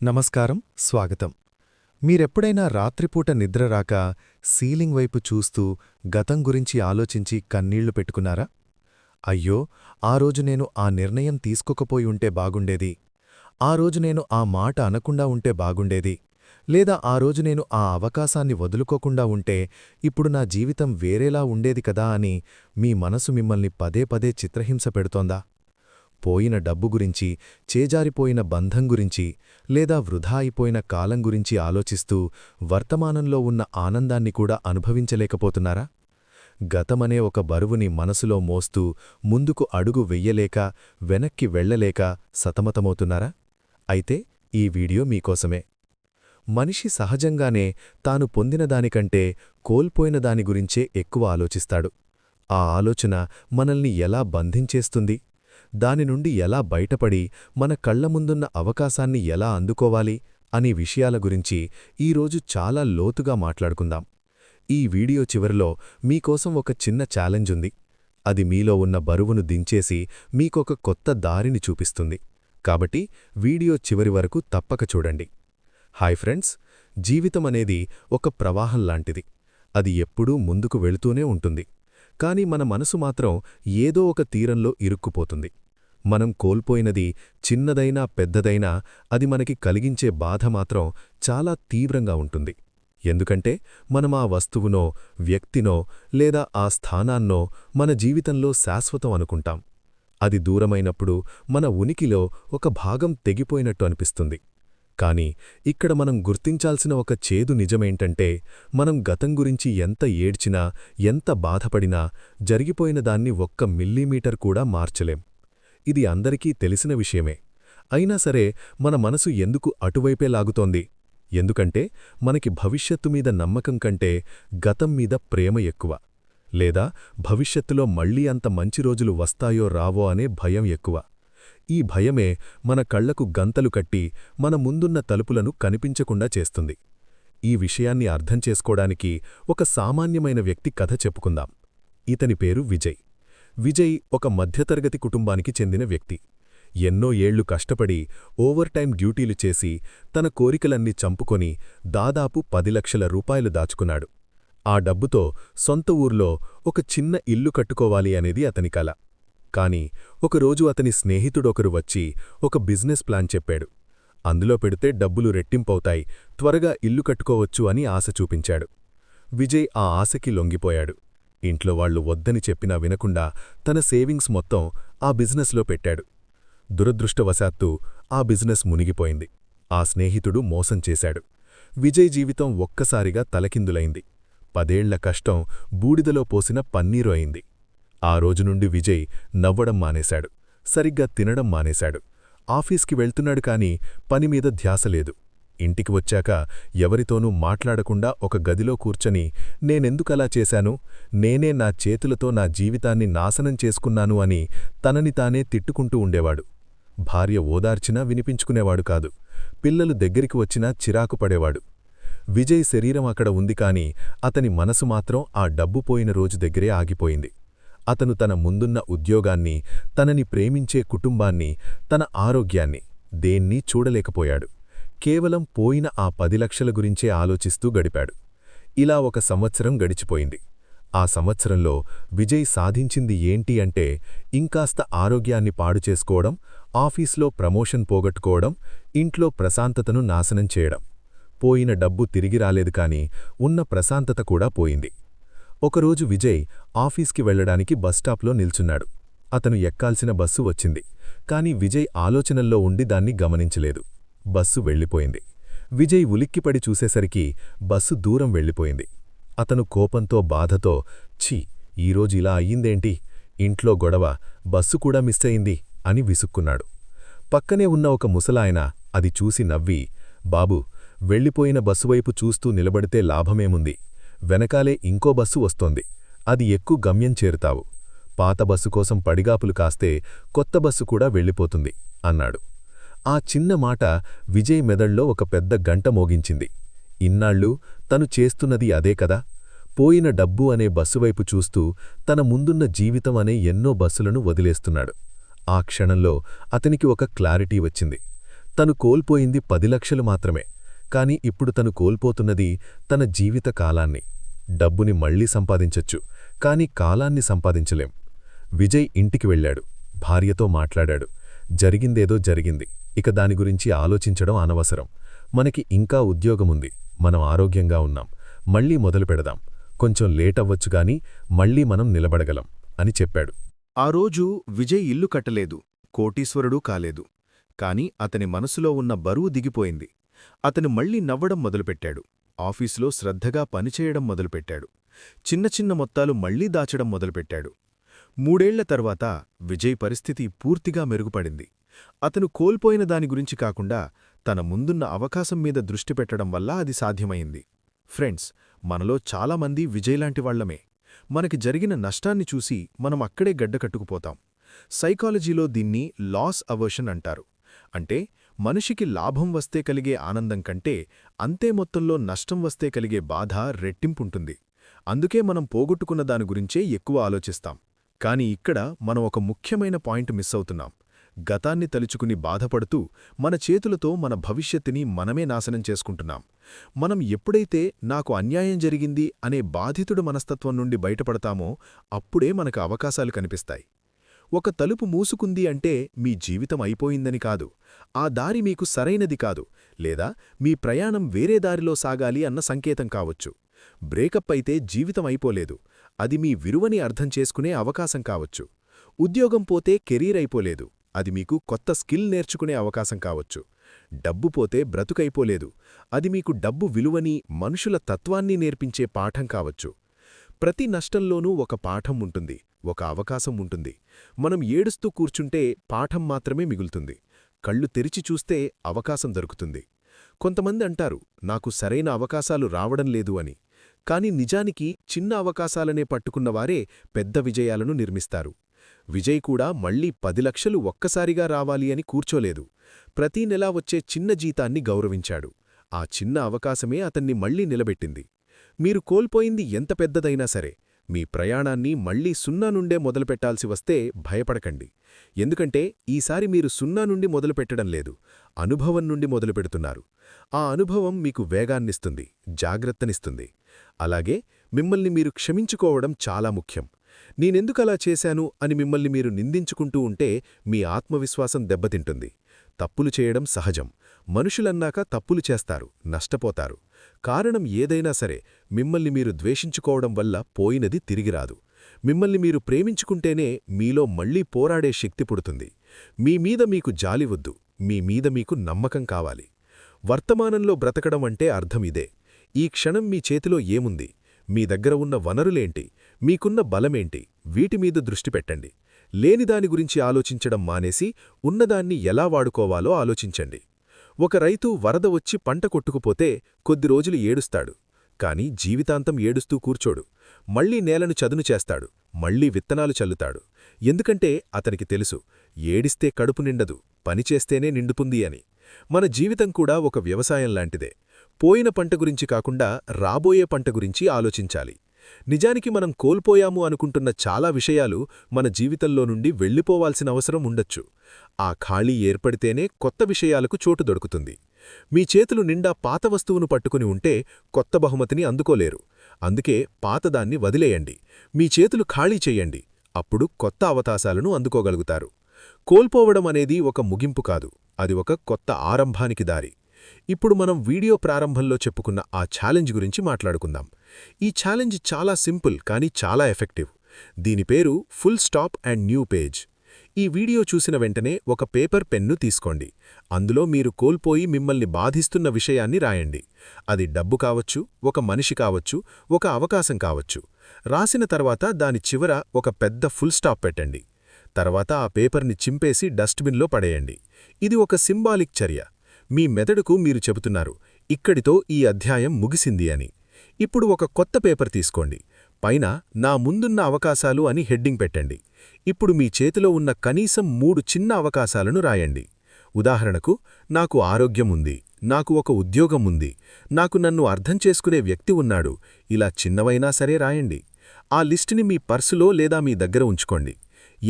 నమస్కారం, స్వాగతం. మీరెప్పుడైనా రాత్రిపూట నిద్రరాక సీలింగ్ వైపు చూస్తూ గతం గురించి ఆలోచించి కన్నీళ్లు పెట్టుకున్నారా? అయ్యో, ఆ రోజు నేను ఆ నిర్ణయం తీసుకోకపోయి ఉంటే బాగుండేది, ఆ రోజు నేను ఆ మాట అనకుండా ఉంటే బాగుండేది, లేదా ఆ రోజు నేను ఆ అవకాశాన్ని వదులుకోకుండా ఉంటే ఇప్పుడు నా జీవితం వేరేలా ఉండేది కదా అని మీ మనసు మిమ్మల్ని పదే పదే చిత్రహింస పెడుతోందా? పోయిన డబ్బు గురించి, చేజారిపోయిన బంధం గురించి, లేదా వృధా అయిపోయిన కాలం గురించి ఆలోచిస్తూ వర్తమానంలో ఉన్న ఆనందాన్ని కూడా అనుభవించలేకపోతున్నారా? గతమనే ఒక బరువుని మనసులో మోస్తూ ముందుకు అడుగు వెయ్యలేక, వెనక్కి వెళ్లలేక సతమతమవుతున్నారా? అయితే ఈ వీడియో మీకోసమే. మనిషి సహజంగానే తాను పొందినదానికంటే కోల్పోయిన దాని గురించే ఎక్కువ ఆలోచిస్తాడు. ఆ ఆలోచన మనల్ని ఎలా బంధించేస్తుంది, దాని నుండి ఎలా బయటపడి మన కళ్ల ముందున్న అవకాశాన్ని ఎలా అందుకోవాలి అనే విషయాల గురించి ఈరోజు చాలా లోతుగా మాట్లాడుకుందాం. ఈ వీడియో చివరిలో మీకోసం ఒక చిన్న ఛాలెంజ్ ఉంది. అది మీలో ఉన్న బరువును దించేసి మీకొక కొత్త దారిని చూపిస్తుంది. కాబట్టి వీడియో చివరి వరకు తప్పక చూడండి. హాయ్ ఫ్రెండ్స్, జీవితమనేది ఒక ప్రవాహంలాంటిది. అది ఎప్పుడూ ముందుకు వెళుతూనే ఉంటుంది. కాని మన మనసు మాత్రం ఏదో ఒక తీరంలో ఇరుక్కుపోతుంది. మనం కోల్పోయినది చిన్నదైనా పెద్దదైనా అది మనకి కలిగించే బాధ మాత్రం చాలా తీవ్రంగా ఉంటుంది. ఎందుకంటే మనం ఆ వస్తువునో, వ్యక్తినో లేదా ఆ స్థానాన్నో మన జీవితంలో శాశ్వతం అనుకుంటాం. అది దూరమైనప్పుడు మన ఉనికిలో ఒక భాగం తెగిపోయినట్టు అనిపిస్తుంది. కాని ఇక్కడ మనం గుర్తించాల్సిన ఒక చేదు నిజమేంటంటే, మనం గతం గురించి ఎంత ఏడ్చినా, ఎంత బాధపడినా జరిగిపోయిన దాన్ని ఒక్క మిల్లీమీటర్ కూడా మార్చలేం. ఇది అందరికీ తెలిసిన విషయమే. అయినా సరే మన మనసు ఎందుకు అటువైపే లాగుతోంది? ఎందుకంటే మనకి భవిష్యత్తు మీద నమ్మకం కంటే గతం మీద ప్రేమ ఎక్కువ. లేదా భవిష్యత్తులో మళ్లీ అంత మంచి రోజులు వస్తాయో రావో అనే భయం ఎక్కువ. ఈ భయమే మన కళ్లకు గంతలు కట్టి మన ముందున్న తలుపులను కనిపించకుండా చేస్తుంది. ఈ విషయాన్ని అర్థం చేసుకోవడానికి ఒక సామాన్యమైన వ్యక్తి కథ చెప్పుకుందాం. ఇతని పేరు విజయ్. విజయ్ ఒక మధ్యతరగతి కుటుంబానికి చెందిన వ్యక్తి. ఎన్నో ఏళ్లు కష్టపడి ఓవర్టైం డ్యూటీలు చేసి తన కోరికలన్నీ చంపుకొని దాదాపు 10 లక్షల రూపాయలు దాచుకున్నాడు. ఆ డబ్బుతో సొంత ఊర్లో ఒక చిన్న ఇల్లు కట్టుకోవాలి అనేది అతని కల. కాని ఒకరోజు అతని స్నేహితుడొకరు వచ్చి ఒక బిజినెస్ ప్లాన్ చెప్పాడు. అందులో పెడితే డబ్బులు రెట్టింపవుతాయి, త్వరగా ఇల్లు కట్టుకోవచ్చు అని ఆశ చూపించాడు. విజయ్ ఆ ఆశకి లొంగిపోయాడు. ఇంట్లో వాళ్లు వద్దని చెప్పినా వినకుండా తన సేవింగ్స్ మొత్తం ఆ బిజినెస్లో పెట్టాడు. దురదృష్టవశాత్తు ఆ బిజినెస్ మునిగిపోయింది. ఆ స్నేహితుడు మోసం చేశాడు. విజయ్ జీవితం ఒక్కసారిగా తలకిందులైంది. 10 ఏళ్ల కష్టం బూడిదలో పోసిన పన్నీరు అయింది. ఆ రోజు నుండి విజయ్ నవ్వడం మానేశాడు, సరిగ్గా తినడం మానేశాడు. ఆఫీస్కి వెళ్తున్నాడు కాని పనిమీద ధ్యాసలేదు. ఇంటికి వచ్చాక ఎవరితోనూ మాట్లాడకుండా ఒక గదిలో కూర్చొని నేనెందుకలా చేశాను, నేనే నా చేతులతో నా జీవితాన్ని నాశనం చేసుకున్నాను అని తనని తానే తిట్టుకుంటూ ఉండేవాడు. భార్య ఓదార్చినా వినిపించుకునేవాడు కాదు. పిల్లలు దగ్గరికి వచ్చినా చిరాకు పడేవాడు. విజయ్ శరీరం అక్కడ ఉంది కాని అతని మనసు మాత్రం ఆ డబ్బు పోయిన రోజు దగ్గరే ఆగిపోయింది. అతను తన ముందున్న ఉద్యోగాన్ని, తనని ప్రేమించే కుటుంబాన్ని, తన ఆరోగ్యాన్ని దేన్నీ చూడలేకపోయాడు. కేవలం పోయిన ఆ 10 లక్షల గురించే ఆలోచిస్తూ గడిపాడు. ఇలా 1 సంవత్సరం గడిచిపోయింది. ఆ సంవత్సరంలో విజయ్ సాధించింది ఏంటి అంటే ఇంకాస్త ఆరోగ్యాన్ని పాడు చేసుకోవడం, ఆఫీస్లో ప్రమోషన్ పోగొట్టుకోవడం, ఇంట్లో ప్రశాంతతను నాశనం చేయడం. పోయిన డబ్బు తిరిగి రాలేదు కాని ఉన్న ప్రశాంతత కూడా పోయింది. ఒకరోజు విజయ్ ఆఫీస్కి వెళ్లడానికి బస్టాప్లో నిల్చున్నాడు. అతను ఎక్కాల్సిన బస్సు వచ్చింది. కాని విజయ్ ఆలోచనల్లో ఉండి దాన్ని గమనించలేదు. బస్సు వెళ్ళిపోయింది. విజయ్ ఉలిక్కిపడి చూసేసరికి బస్సు దూరం వెళ్ళిపోయింది. అతను కోపంతో బాధతో ఛీ, ఈరోజు ఇలా అయ్యిందేంటి, ఇంట్లో గొడవ, బస్సు కూడా మిస్ అయింది అని విసుక్కున్నాడు. పక్కనే ఉన్న ఒక ముసలాయన అది చూసి నవ్వి, బాబూ, వెళ్ళిపోయిన బస్సువైపు చూస్తూ నిలబడితే లాభమేముంది, వెనకాలే ఇంకో బస్సు వస్తోంది, అది ఎక్కు గమ్యం చేరుతావు. పాత బస్సు కోసం పడిగాపులు కాస్తే కొత్త బస్సు కూడా వెళ్ళిపోతుంది అన్నాడు. ఆ చిన్న మాట విజయ్ మెదళ్లో ఒక పెద్ద గంట మోగించింది. ఇన్నాళ్ళు తను చేస్తున్నది అదే కదా. పోయిన డబ్బు అనే బస్సువైపు చూస్తూ తన ముందున్న జీవితం అనే ఎన్నో బస్సులను వదిలేస్తున్నాడు. ఆ క్షణంలో అతనికి ఒక క్లారిటీ వచ్చింది. తను కోల్పోయింది 10 లక్షలు మాత్రమే, కాని ఇప్పుడు తను కోల్పోతున్నది తన జీవిత కాలాన్ని. డబ్బుని మళ్లీ సంపాదించొచ్చు, కాని కాలాన్ని సంపాదించలేం. విజయ్ ఇంటికి వెళ్ళాడు, భార్యతో మాట్లాడాడు. జరిగిందేదో జరిగింది, ఇక దాని గురించి ఆలోచించడం అనవసరం. మనకి ఇంకా ఉద్యోగముంది, మనం ఆరోగ్యంగా ఉన్నాం, మళ్లీ మొదలు పెడదాం. కొంచెం లేటవ్వచ్చుగాని మళ్లీ మనం నిలబడగలం అని చెప్పాడు. ఆ రోజు విజయ్ ఇల్లు కట్టలేదు, కోటీశ్వరుడూ కాలేదు. కాని అతని మనసులో ఉన్న బరువు దిగిపోయింది. అతను మళ్లీ నవ్వడం మొదలుపెట్టాడు. ఆఫీసులో శ్రద్ధగా పనిచేయడం మొదలుపెట్టాడు. చిన్న చిన్న మొత్తాలు మళ్లీ దాచడం మొదలుపెట్టాడు. 3 ఏళ్ల తర్వాత విజయ్ పరిస్థితి పూర్తిగా మెరుగుపడింది. అతను కోల్పోయిన దాని గురించి కాకుండా తన ముందున్న అవకాశం మీద దృష్టి పెట్టడం వల్ల అది సాధ్యమైంది. ఫ్రెండ్స్, మనలో చాలామంది విజయ్లాంటివాళ్లమే. మనకి జరిగిన నష్టాన్ని చూసి మనం అక్కడే గడ్డకట్టుకుపోతాం. సైకాలజీలో దీన్ని లాస్ అవర్షన్ అంటారు. అంటే మనిషికి లాభం వస్తే కలిగే ఆనందం కంటే అంతే మొత్తంలో నష్టం వస్తే కలిగే బాధ రెట్టింపుంటుంది. అందుకే మనం పోగొట్టుకున్న దాని గురించే ఎక్కువ ఆలోచిస్తాం. కాని ఇక్కడ మనం ఒక ముఖ్యమైన పాయింట్ మిస్ అవుతున్నాం. గతాన్ని తలుచుకుని బాధపడుతూ మన చేతులతో మన భవిష్యత్తుని మనమే నాశనం చేసుకుంటున్నాం. మనం ఎప్పుడైతే నాకు అన్యాయం జరిగింది అనే బాధితుడు మనస్తత్వం నుండి బయటపడతామో అప్పుడే మనకు అవకాశాలు కనిపిస్తాయి. ఒక తలుపు మూసుకుంది అంటే మీ జీవితం అయిపోయిందని కాదు, ఆ దారి మీకు సరైనది కాదు, లేదా మీ ప్రయాణం వేరే దారిలో సాగాలి అన్న సంకేతం కావచ్చు. బ్రేకప్ అయితే జీవితం అయిపోలేదు, అది మీ విలువని అర్థం చేసుకునే అవకాశం కావచ్చు. ఉద్యోగం పోతే కెరీర్ అయిపోలేదు, అది మీకు కొత్త స్కిల్ నేర్చుకునే అవకాశం కావచ్చు. డబ్బు పోతే బ్రతుకైపోలేదు, అది మీకు డబ్బు విలువని, మనుషుల తత్వాన్ని నేర్పించే పాఠం కావచ్చు. ప్రతి నష్టంలోనూ ఒక పాఠం ఉంటుంది, ఒక అవకాశం ఉంటుంది. మనం ఏడుస్తూ కూర్చుంటే పాఠం మాత్రమే మిగులుతుంది. కళ్ళు తెరిచి చూస్తే అవకాశం దొరుకుతుంది. కొంతమంది అంటారు, నాకు సరైన అవకాశాలు రావడం లేదు అని. కాని నిజానికి చిన్న అవకాశాలనే పట్టుకున్నవారే పెద్ద విజయాలను నిర్మిస్తారు. విజయ్ కూడా మళ్లీ 10 లక్షలు ఒక్కసారిగా రావాలి అని కూర్చోలేదు. ప్రతీ నెలా వచ్చే చిన్న జీతాన్ని గౌరవించాడు. ఆ చిన్న అవకాశమే అతన్ని మళ్లీ నిలబెట్టింది. మీరు కోల్పోయింది ఎంత పెద్దదైనా సరే, మీ ప్రయాణాన్ని మళ్లీ 0 నుండే మొదలుపెట్టాల్సి వస్తే భయపడకండి. ఎందుకంటే ఈసారి మీరు 0 నుండి మొదలుపెట్టడం లేదు, అనుభవం నుండి మొదలుపెడుతున్నారు. ఆ అనుభవం మీకు వేగాన్నిస్తుంది, జాగ్రత్తనిస్తుంది. అలాగే మిమ్మల్ని మీరు క్షమించుకోవడం చాలా ముఖ్యం. నేనెందుకలా చేశాను అని మిమ్మల్ని మీరు నిందించుకుంటూ ఉంటే మీ ఆత్మవిశ్వాసం దెబ్బతింటుంది. తప్పులు చేయడం సహజం. మనుషులన్నాక తప్పులు చేస్తారు, నష్టపోతారు. కారణం ఏదైనా సరే, మిమ్మల్ని మీరు ద్వేషించుకోవడం వల్ల పోయినది తిరిగిరాదు. మిమ్మల్ని మీరు ప్రేమించుకుంటేనే మీలో మళ్లీ పోరాడే శక్తి పుడుతుంది. మీమీద మీకు జాలివద్దు, మీమీద మీకు నమ్మకం కావాలి. వర్తమానంలో బ్రతకడం అంటే అర్థమిదే. ఈ క్షణం మీ చేతిలో ఏముంది, మీ దగ్గర ఉన్న వనరులేంటి, మీకున్న బలమేంటి, వీటిమీద దృష్టి పెట్టండి. లేనిదాని గురించి ఆలోచించడం మానేసి ఉన్నదాన్ని ఎలా వాడుకోవాలో ఆలోచించండి. ఒక రైతు వరద వచ్చి పంట కొట్టుకుపోతే కొద్ది రోజులు ఏడుస్తాడు, కాని జీవితాంతం ఏడుస్తూ కూర్చోడు. మళ్లీ నేలను చదును చేస్తాడు, మళ్లీ విత్తనాలు చల్లుతాడు. ఎందుకంటే అతనికి తెలుసు, ఏడిస్తే కడుపు నిండదు, పనిచేస్తేనే నిండుతుంది అని. మన జీవితం కూడా ఒక వ్యవసాయం లాంటిదే. పోయిన పంట గురించి కాకుండా రాబోయే పంట గురించి ఆలోచించాలి. నిజానికి మనం కోల్పోయాము అనుకుంటున్న చాలా విషయాలు మన జీవితంలో నుండి వెళ్ళిపోవాల్సిన అవసరం ఉండొచ్చు. ఆ ఖాళీ ఏర్పడితేనే కొత్త విషయాలకు చోటు దొరుకుతుంది. మీ చేతులు నిండా పాత వస్తువును పట్టుకుని ఉంటే కొత్త బహుమతిని అందుకోలేరు. అందుకే పాతదాన్ని వదిలేయండి, మీ చేతులు ఖాళీ చెయ్యండి. అప్పుడు కొత్త అవకాశాలను అందుకోగలుగుతారు. కోల్పోవడం అనేది ఒక ముగింపు కాదు, అది ఒక కొత్త ఆరంభానికి దారి. ఇప్పుడు మనం వీడియో ప్రారంభంలో చెప్పుకున్న ఆ ఛాలెంజ్ గురించి మాట్లాడుకుందాం. ఈ ఛాలెంజ్ చాలా సింపుల్ కానీ చాలా ఎఫెక్టివ్. దీని పేరు full stop and new page. ఈ వీడియో చూసిన వెంటనే ఒక పేపర్ పెన్ను తీసుకోండి. అందులో మీరు కోల్పోయి మిమ్మల్ని బాధిస్తున్న విషయాన్ని రాయండి. అది డబ్బు కావచ్చు, ఒక మనిషి కావచ్చు, ఒక అవకాశం కావచ్చు. రాసిన తర్వాత దాని చివర ఒక పెద్ద ఫుల్ స్టాప్ పెట్టండి. తర్వాత ఆ పేపర్ని చింపేసి డస్ట్బిన్లో పడేయండి. ఇది ఒక సింబాలిక్ చర్య. మీ మెదడుకు మీరు చెబుతున్నారు, ఇక్కడితో ఈ అధ్యాయం ముగిసింది అని. ఇప్పుడు ఒక కొత్త పేపర్ తీసుకోండి. పైన నా ముందున్న అవకాశాలు అని హెడ్డింగ్ పెట్టండి. ఇప్పుడు మీ చేతిలో ఉన్న కనీసం 3 చిన్న అవకాశాలను రాయండి. ఉదాహరణకు, నాకు ఆరోగ్యం ఉంది, నాకు ఒక ఉద్యోగం ఉంది, నాకు నన్ను అర్థం చేసుకునే వ్యక్తి ఉన్నాడు. ఇలా చిన్నవైనా సరే రాయండి. ఆ లిస్టుని మీ పర్సులో లేదా మీ దగ్గర ఉంచుకోండి.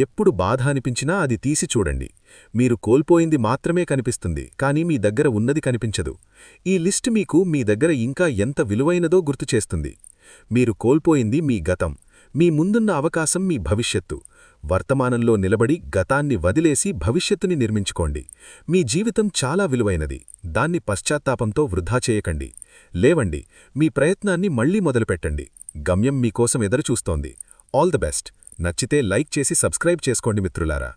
ఎప్పుడు బాధ అనిపించినా అది తీసి చూడండి. మీరు కోల్పోయింది మాత్రమే కనిపిస్తుంది, కానీ మీ దగ్గర ఉన్నది కనిపించదు. ఈ లిస్ట్ మీకు మీ దగ్గర ఇంకా ఎంత విలువైనదో గుర్తుచేస్తుంది. మీరు కోల్పోయింది మీ గతం, మీ ముందున్న అవకాశం మీ భవిష్యత్తు. వర్తమానంలో నిలబడి గతాన్ని వదిలేసి భవిష్యత్తుని నిర్మించుకోండి. మీ జీవితం చాలా విలువైనది, దాన్ని పశ్చాత్తాపంతో వృధా చేయకండి. లేవండి, మీ ప్రయత్నాన్ని మళ్లీ మొదలుపెట్టండి. గమ్యం మీకోసం ఎదురుచూస్తోంది. All the best. నచ్చితే లైక్ చేసి సబ్స్క్రైబ్ చేసుకోండి మిత్రులారా.